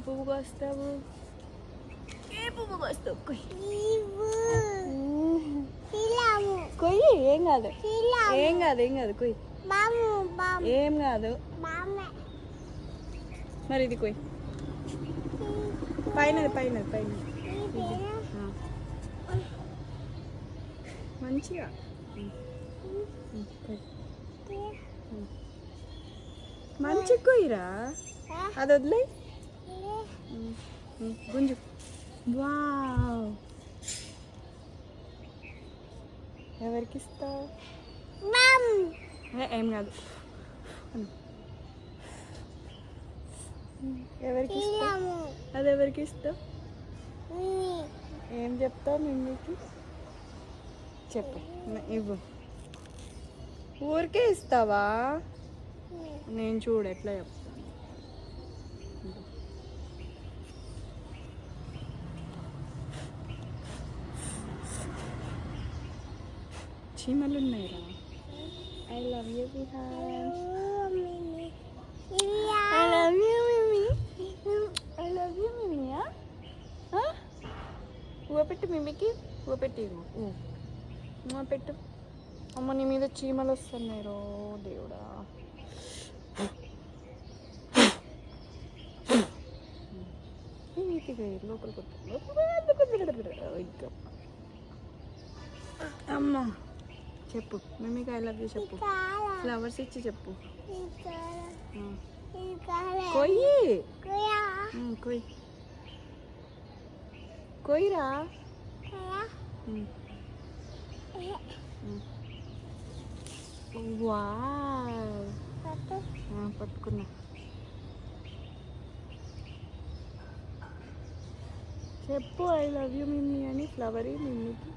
పువ్వు కోస్తావు? ఏ పువ్వు కోస్తావు? కొయ్యి. ఏం కాదు, ఏం కాదు, ఏం కాదు. కొయ్యి. ఏం కాదు. మరి ఇది కొయ్యి. పైన పైన పైన మంచిగా మంచి కొయ్యిరా. అది వదిలే గుంజు. వావ్, ఎవరికి ఇస్తావు? ఏం కాదు. ఎవరికి ఇస్తావు? అది ఎవరికి ఇస్తావు? ఏం చెప్తావు మమ్మీకి? చెప్పు. ఇవ్వు. ఊరికే ఇస్తావా? నేను చూడు ఎట్లా చెప్తాను. చీమలు ఉన్నాయిరా. I love you Vihaan. I love you Mimmi. I love you మిమ్మీయా? ఊ పెట్టు మిమ్మీకి. ఊ పెట్టి ఊ పెట్టు. అమ్మ నీ మీద చీమలు వస్తున్నాయి రో దేవుడా. నీటిగా లోపలికి అమ్మ చెప్పు. మమ్మీకి ఐ లవ్ యూ చెప్పు. ఫ్లవర్స్ ఇచ్చి చెప్పు. కొయ్యి. కొయ్యి. కొయ్యిరా. వావ్, పట్టుకున్నా. చెప్పు ఐ లవ్ యూ మిమ్మీ అని. ఫ్లవరీ మిమ్మీకి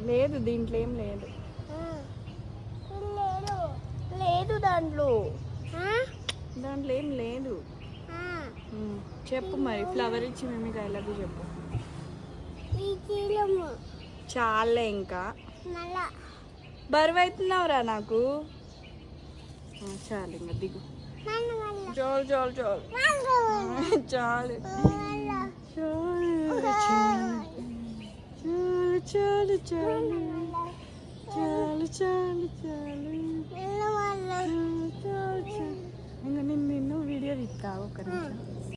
లేదు. దీంట్లో ఏం లేదు. లేదు దాంట్లో ఏం లేదు. చెప్పు మరి. ఫ్లవర్ ఇచ్చి మిమ్మీకి ఐ లవ్ యూ చెప్పు. చాలే ఇంకా బరువు అవుతున్నావురా నాకు. చాలు ఇంకా దిగు. చాలు చాలు చాలు చాలు చాలు చాలు చాలు చాలు చాలు చాలు. ఇంకా నిన్ను వీడియో తీస్తావు ఒక నిమిషం.